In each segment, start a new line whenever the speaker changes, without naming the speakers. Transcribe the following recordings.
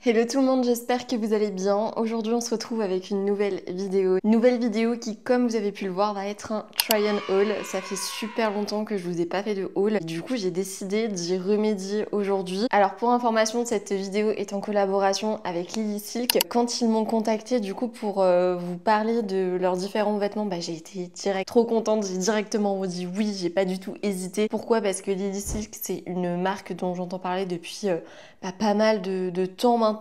Hello tout le monde, j'espère que vous allez bien. Aujourd'hui on se retrouve avec une nouvelle vidéo. Une nouvelle vidéo qui, comme vous avez pu le voir, va être un try and haul. Ça fait super longtemps que je vous ai pas fait de haul. Du coup j'ai décidé d'y remédier aujourd'hui. Alors pour information, cette vidéo est en collaboration avec Lily Silk. Quand ils m'ont contacté du coup pour vous parler de leurs différents vêtements, j'ai été trop contente. J'ai directement dit oui, j'ai pas du tout hésité. Pourquoi? Parce que Lily Silk c'est une marque dont j'entends parler depuis pas mal de temps maintenant.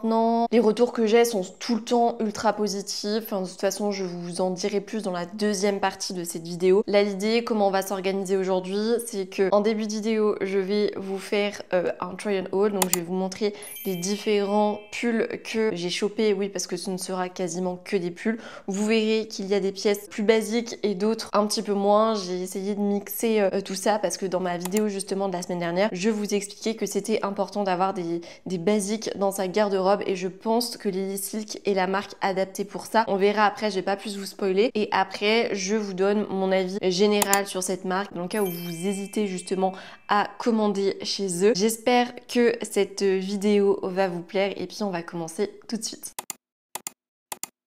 Les retours que j'ai sont tout le temps ultra positifs. Enfin, de toute façon, je vous en dirai plus dans la deuxième partie de cette vidéo. Là, l'idée, comment on va s'organiser aujourd'hui, c'est que en début de vidéo, je vais vous faire un try and haul. Donc, je vais vous montrer les différents pulls que j'ai chopés. Oui, parce que ce ne sera quasiment que des pulls. Vous verrez qu'il y a des pièces plus basiques et d'autres un petit peu moins. J'ai essayé de mixer tout ça parce que dans ma vidéo justement de la semaine dernière, je vous expliquais que c'était important d'avoir des basiques dans sa garde-robe et je pense que Lily Silk est la marque adaptée pour ça. On verra après, je vais pas plus vous spoiler. Et après, je vous donne mon avis général sur cette marque dans le cas où vous hésitez justement à commander chez eux. J'espère que cette vidéo va vous plaire et puis on va commencer tout de suite.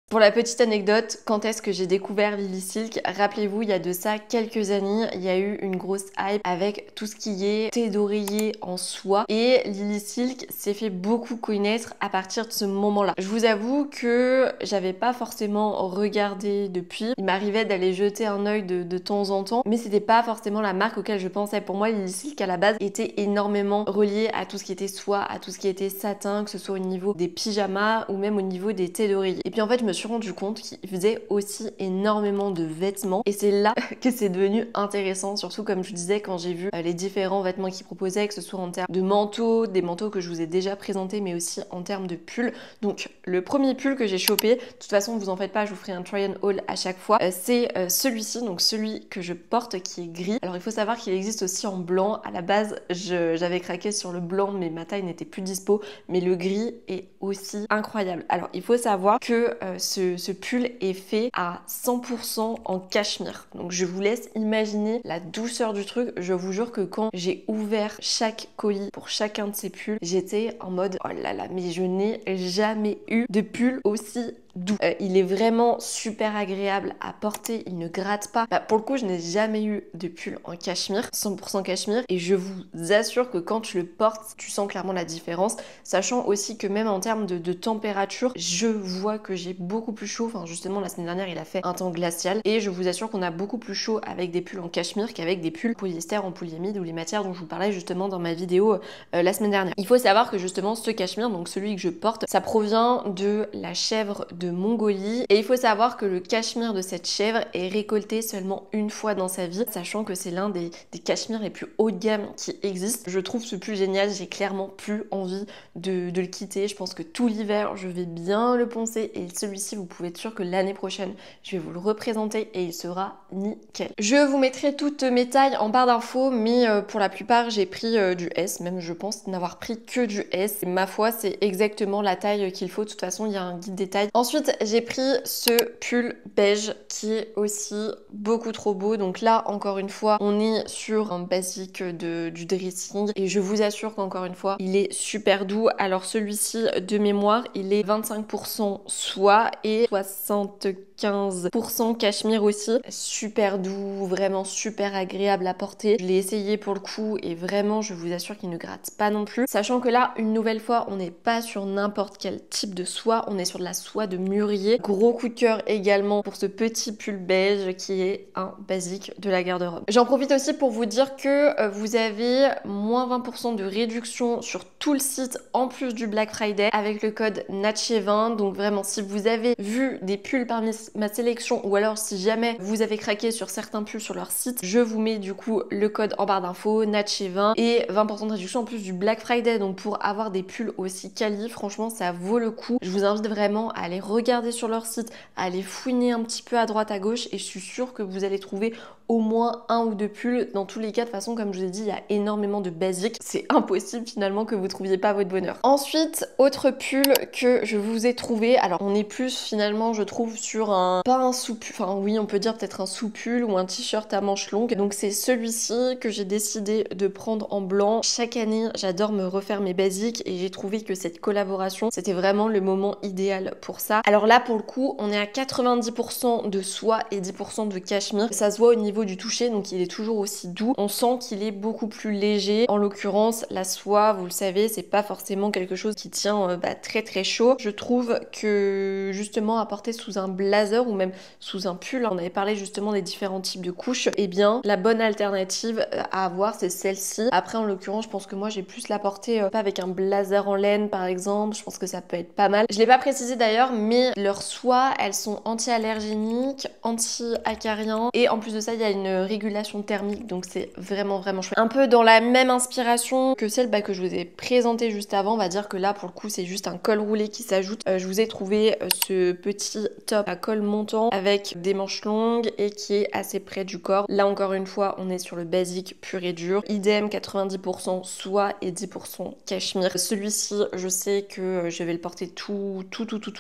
Pour la petite anecdote, quand est-ce que j'ai découvert Lily Silk? Rappelez-vous, il y a de ça quelques années, il y a eu une grosse hype avec tout ce qui est thé d'oreiller en soie et Lily Silk s'est fait beaucoup connaître à partir de ce moment-là. Je vous avoue que j'avais pas forcément regardé depuis. Il m'arrivait d'aller jeter un œil de temps en temps, mais c'était pas forcément la marque auquel je pensais. Pour moi, Lily Silk à la base était énormément reliée à tout ce qui était soie, à tout ce qui était satin, que ce soit au niveau des pyjamas ou même au niveau des thés d'oreiller. Et puis en fait, je me suis rendu compte qu'il faisait aussi énormément de vêtements et c'est là que c'est devenu intéressant, surtout comme je vous disais quand j'ai vu les différents vêtements qu'il proposait, que ce soit en termes de manteaux, des manteaux que je vous ai déjà présentés, mais aussi en termes de pulls. Donc le premier pull que j'ai chopé, de toute façon vous en faites pas, je vous ferai un try and haul à chaque fois, c'est celui-ci, donc celui que je porte qui est gris. Alors il faut savoir qu'il existe aussi en blanc. À la base j'avais craqué sur le blanc mais ma taille n'était plus dispo, mais le gris est aussi incroyable. Alors il faut savoir que ce pull est fait à 100% en cachemire. Donc je vous laisse imaginer la douceur du truc. Je vous jure que quand j'ai ouvert chaque colis pour chacun de ces pulls, j'étais en mode oh là là, mais je n'ai jamais eu de pull aussi doux. Il est vraiment super agréable à porter, il ne gratte pas. Pour le coup, je n'ai jamais eu de pull en cachemire, 100% cachemire, et je vous assure que quand tu le portes, tu sens clairement la différence, sachant aussi que même en termes de température, je vois que j'ai beaucoup plus chaud. Enfin, justement, la semaine dernière, il a fait un temps glacial, et je vous assure qu'on a beaucoup plus chaud avec des pulls en cachemire qu'avec des pulls polyester en polyamide ou les matières dont je vous parlais justement dans ma vidéo la semaine dernière. Il faut savoir que justement, ce cachemire, donc celui que je porte, ça provient de la chèvre de Mongolie et il faut savoir que le cachemire de cette chèvre est récolté seulement une fois dans sa vie, sachant que c'est l'un des cachemires les plus haut de gamme qui existent. Je trouve ce pull génial, j'ai clairement plus envie de le quitter. Je pense que tout l'hiver je vais bien le poncer et celui-ci vous pouvez être sûr que l'année prochaine je vais vous le représenter et il sera nickel. Je vous mettrai toutes mes tailles en barre d'infos, mais pour la plupart j'ai pris du S, même je pense n'avoir pris que du S. Et ma foi, c'est exactement la taille qu'il faut. De toute façon, il y a un guide des tailles. Ensuite, j'ai pris ce pull beige qui est aussi beaucoup trop beau. Donc là, encore une fois, on est sur un basique du dressing et je vous assure qu'encore une fois, il est super doux. Alors celui-ci, de mémoire, il est 25% soie et 75% cachemire aussi. Super doux, vraiment super agréable à porter. Je l'ai essayé pour le coup et vraiment, je vous assure qu'il ne gratte pas non plus. Sachant que là, une nouvelle fois, on n'est pas sur n'importe quel type de soie, on est sur de la soie de mûrier. Gros coup de cœur également pour ce petit pull beige qui est un basique de la garde-robe. J'en profite aussi pour vous dire que vous avez moins 20% de réduction sur tout le site en plus du Black Friday avec le code NATCHE20. Donc vraiment, si vous avez vu des pulls parmi ma sélection ou alors si jamais vous avez craqué sur certains pulls sur leur site, je vous mets du coup le code en barre d'infos NATCHE20 et 20% de réduction en plus du Black Friday. Donc pour avoir des pulls aussi quali, franchement ça vaut le coup. Je vous invite vraiment à aller regarder sur leur site, à aller fouiner un petit peu à droite à gauche et je suis sûre que vous allez trouver au moins un ou deux pulls. Dans tous les cas, de toute façon, comme je vous ai dit, il y a énormément de basiques. C'est impossible finalement que vous trouviez pas votre bonheur. Ensuite, autre pull que je vous ai trouvé. Alors, on est plus finalement, je trouve, sur un... pas un sous-pull, enfin oui, on peut dire peut-être un sous-pull ou un t-shirt à manches longues. Donc c'est celui-ci que j'ai décidé de prendre en blanc. Chaque année, j'adore me refaire mes basiques et j'ai trouvé que cette collaboration, c'était vraiment le moment idéal pour ça. Alors là, pour le coup, on est à 90% de soie et 10% de cachemire. Ça se voit au niveau du toucher, donc il est toujours aussi doux. On sent qu'il est beaucoup plus léger. En l'occurrence, la soie, vous le savez, c'est pas forcément quelque chose qui tient très très chaud. Je trouve que justement à porter sous un blazer ou même sous un pull, on avait parlé justement des différents types de couches, et bien la bonne alternative à avoir c'est celle-ci. Après en l'occurrence, je pense que moi j'ai plus la porter pas avec un blazer en laine par exemple, je pense que ça peut être pas mal. Je l'ai pas précisé d'ailleurs, mais leurs soies, elles sont anti-allergéniques, anti-acariens et en plus de ça, il y a une régulation thermique, donc c'est vraiment chouette. Un peu dans la même inspiration que celle que je vous ai présentée juste avant, on va dire que là pour le coup c'est juste un col roulé qui s'ajoute. Je vous ai trouvé ce petit top à col montant avec des manches longues et qui est assez près du corps. Là encore une fois, on est sur le basique pur et dur. Idem, 90% soie et 10% cachemire. Celui-ci, je sais que je vais le porter tout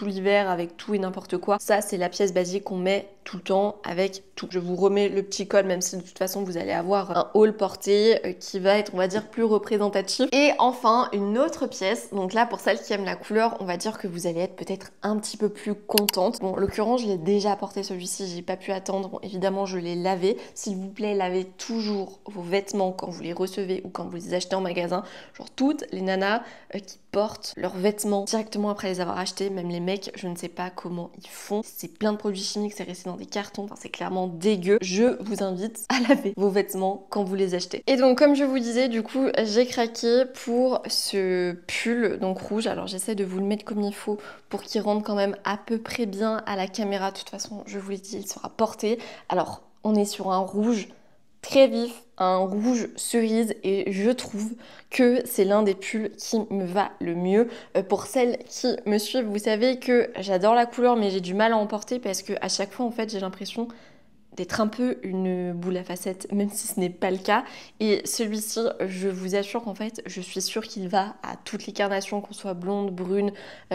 l'hiver avec tout et n'importe quoi. Ça, c'est la pièce basique qu'on met tout le temps avec tout. Je vous remets le petit col, même si de toute façon vous allez avoir un haul porté qui va être, on va dire, plus représentatif. Et enfin, une autre pièce. Donc là, pour celles qui aiment la couleur, on va dire que vous allez être peut-être un petit peu plus contente. Bon, en l'occurrence, je l'ai déjà porté celui-ci, j'ai pas pu attendre. Bon, évidemment, je l'ai lavé. S'il vous plaît, lavez toujours vos vêtements quand vous les recevez ou quand vous les achetez en magasin. Genre toutes les nanas qui portent leurs vêtements directement après les avoir achetés, même les mecs, je ne sais pas comment ils font. C'est plein de produits chimiques, c'est resté dans des cartons, enfin c'est clairement dégueu. Je vous invite à laver vos vêtements quand vous les achetez. Et donc comme je vous disais, du coup j'ai craqué pour ce pull donc rouge. Alors j'essaie de vous le mettre comme il faut pour qu'il rentre quand même à peu près bien à la caméra. De toute façon, je vous l'ai dit, il sera porté. Alors on est sur un rouge très vif, un rouge cerise, et je trouve que c'est l'un des pulls qui me va le mieux. Pour celles qui me suivent, vous savez que j'adore la couleur mais j'ai du mal à en porter parce que à chaque fois en fait j'ai l'impression d'être un peu une boule à facettes, même si ce n'est pas le cas. Et celui-ci, je vous assure qu'en fait, je suis sûre qu'il va à toutes les carnations, qu'on soit blonde, brune,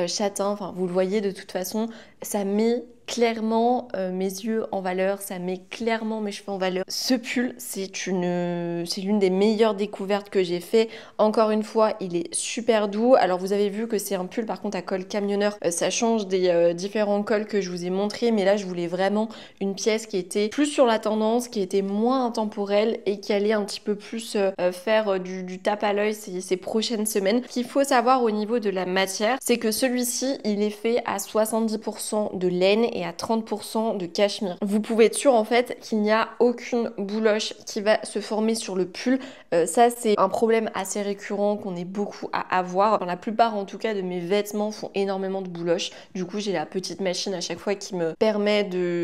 châtain, enfin vous le voyez de toute façon, ça met clairement mes yeux en valeur, ça met clairement mes cheveux en valeur. Ce pull, c'est l'une des meilleures découvertes que j'ai fait. Encore une fois, il est super doux. Alors vous avez vu que c'est un pull par contre à col camionneur, ça change des différents cols que je vous ai montrés, mais là je voulais vraiment une pièce qui était plus sur la tendance, qui était moins intemporelle et qui allait un petit peu plus faire du tape à l'œil ces prochaines semaines. Ce qu'il faut savoir au niveau de la matière, c'est que celui-ci, il est fait à 70% de laine et à 30% de cachemire. Vous pouvez être sûr en fait qu'il n'y a aucune bouloche qui va se former sur le pull. Ça c'est un problème assez récurrent qu'on est beaucoup à avoir. Dans la plupart en tout cas de mes vêtements font énormément de bouloches. Du coup j'ai la petite machine à chaque fois qui me permet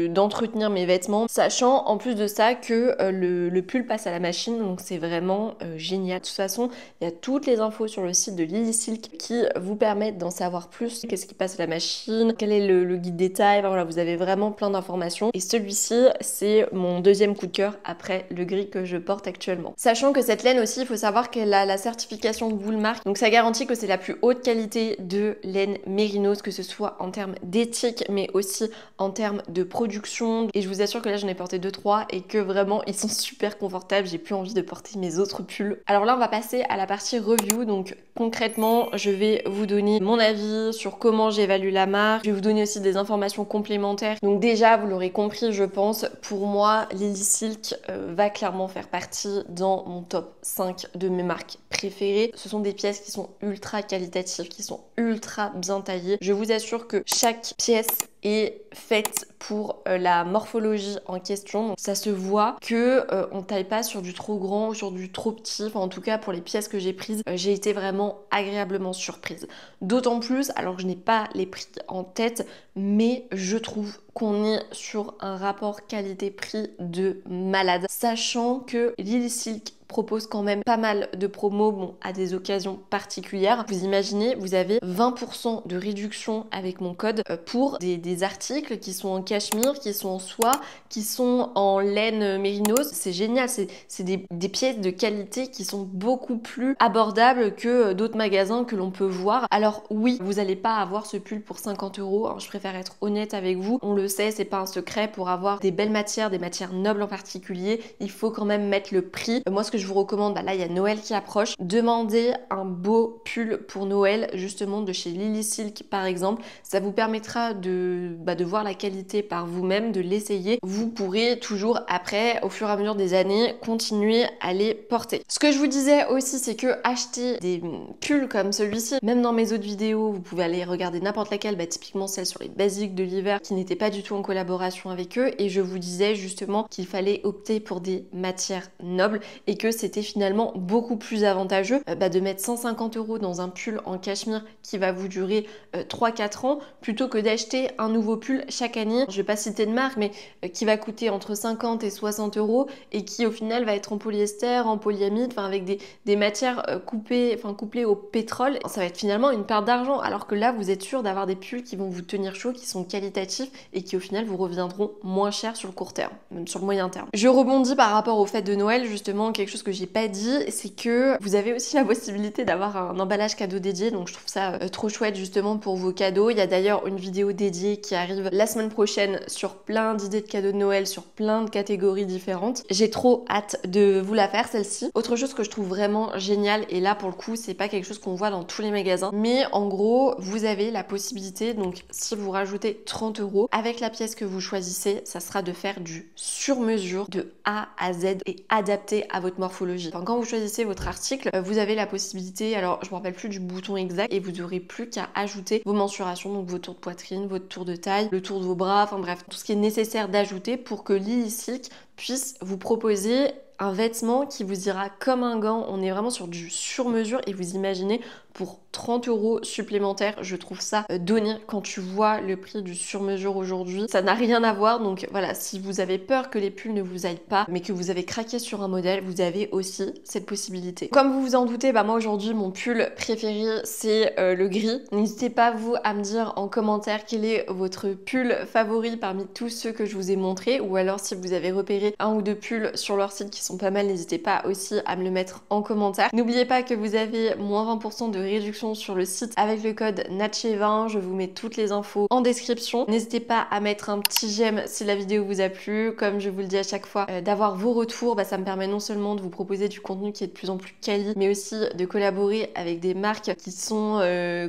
d'entretenir mes vêtements. Sachant en plus de ça que le pull passe à la machine, donc c'est vraiment génial. De toute façon, il y a toutes les infos sur le site de Lily Silk qui vous permettent d'en savoir plus. Qu'est-ce qui passe à la machine, quel est le guide détail, enfin, voilà, vous avez vraiment plein d'informations. Et celui-ci, c'est mon deuxième coup de cœur après le gris que je porte actuellement. Sachant que cette laine aussi, il faut savoir qu'elle a la certification Woolmark, donc ça garantit que c'est la plus haute qualité de laine mérinos, que ce soit en termes d'éthique, mais aussi en termes de production. Et je vous assure que là, j'en ai porté 2-3 et que vraiment, ils sont super confortables. J'ai plus envie de porter mes autres pulls. Alors là, on va passer à la partie review. Donc concrètement, je vais vous donner mon avis sur comment j'évalue la marque. Je vais vous donner aussi des informations complémentaires. Donc déjà, vous l'aurez compris, je pense, pour moi, Lily Silk va clairement faire partie dans mon top 5 de mes marques préférées. Ce sont des pièces qui sont ultra qualitatives, qui sont ultra bien taillées. Je vous assure que chaque pièce est faite pour la morphologie en question. Donc ça se voit que on taille pas sur du trop grand ou sur du trop petit. Enfin, en tout cas pour les pièces que j'ai prises, j'ai été vraiment agréablement surprise. D'autant plus, alors que je n'ai pas les prix en tête, mais je trouve qu'on est sur un rapport qualité-prix de malade. Sachant que Lily Silk propose quand même pas mal de promos, bon, à des occasions particulières. Vous imaginez, vous avez 20% de réduction avec mon code pour des articles qui sont en cachemire, qui sont en soie, qui sont en laine mérinos. C'est génial, c'est des pièces de qualité qui sont beaucoup plus abordables que d'autres magasins que l'on peut voir. Alors oui, vous n'allez pas avoir ce pull pour 50 €, hein, je préfère être honnête avec vous. On le sait, c'est pas un secret, pour avoir des belles matières, des matières nobles en particulier, il faut quand même mettre le prix. Moi, ce que je vous recommande, là, il y a Noël qui approche. Demandez un beau pull pour Noël, justement de chez Lily Silk par exemple. Ça vous permettra de voir la qualité par vous-même, de l'essayer. Vous pourrez toujours après, au fur et à mesure des années, continuer à les porter. Ce que je vous disais aussi, c'est que acheter des pulls comme celui-ci, même dans mes autres vidéos, vous pouvez aller regarder n'importe laquelle, typiquement celle sur les basiques de l'hiver qui n'était pas du tout en collaboration avec eux, et je vous disais justement qu'il fallait opter pour des matières nobles et que c'était finalement beaucoup plus avantageux de mettre 150 € dans un pull en cachemire qui va vous durer 3-4 ans plutôt que d'acheter un nouveau pull chaque année. Je vais pas citer de marque, mais qui va coûter entre 50 et 60 € et qui au final va être en polyester, en polyamide, enfin avec des matières couplées au pétrole. Ça va être finalement une perte d'argent, alors que là vous êtes sûr d'avoir des pulls qui vont vous tenir chaud, qui sont qualitatifs et qui au final vous reviendront moins cher sur le court terme, même sur le moyen terme. Je rebondis par rapport aux fêtes de Noël, justement, quelque chose que j'ai pas dit, c'est que vous avez aussi la possibilité d'avoir un emballage cadeau dédié, donc je trouve ça trop chouette justement pour vos cadeaux. Il y a d'ailleurs une vidéo dédiée qui arrive la semaine prochaine sur plein d'idées de cadeaux de Noël, sur plein de catégories différentes. J'ai trop hâte de vous la faire, celle-ci. Autre chose que je trouve vraiment génial, et là pour le coup c'est pas quelque chose qu'on voit dans tous les magasins, mais en gros vous avez la possibilité, donc si vous rajoutez 30 € avec la pièce que vous choisissez, ça sera de faire du sur-mesure de A à Z et adapté à votre morphologie. Enfin, quand vous choisissez votre article, vous avez la possibilité, alors je me rappelle plus du bouton exact, et vous n'aurez plus qu'à ajouter vos mensurations, donc votre tour de poitrine, votre tour de taille, le tour de vos bras, enfin bref, tout ce qui est nécessaire d'ajouter pour que Lily Silk puisse vous proposer un vêtement qui vous ira comme un gant. On est vraiment sur du sur-mesure, et vous imaginez, pour 30 € supplémentaires, je trouve ça donné quand tu vois le prix du sur-mesure aujourd'hui. Ça n'a rien à voir, donc voilà, si vous avez peur que les pulls ne vous aillent pas, mais que vous avez craqué sur un modèle, vous avez aussi cette possibilité. Comme vous vous en doutez, moi aujourd'hui, mon pull préféré, c'est le gris. N'hésitez pas, vous, à me dire en commentaire quel est votre pull favori parmi tous ceux que je vous ai montrés, ou alors si vous avez repéré un ou deux pulls sur leur site qui sont pas mal, n'hésitez pas aussi à me le mettre en commentaire. N'oubliez pas que vous avez moins 20% de réduction sur le site avec le code NATCHE20. Je vous mets toutes les infos en description. N'hésitez pas à mettre un petit j'aime si la vidéo vous a plu. Comme je vous le dis à chaque fois, d'avoir vos retours, ça me permet non seulement de vous proposer du contenu qui est de plus en plus quali, mais aussi de collaborer avec des marques qui sont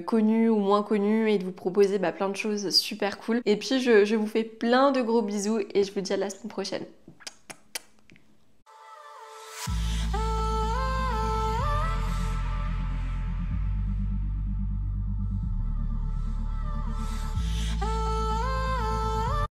connues ou moins connues, et de vous proposer plein de choses super cool. Et puis je vous fais plein de gros bisous, et je vous dis à la semaine prochaine.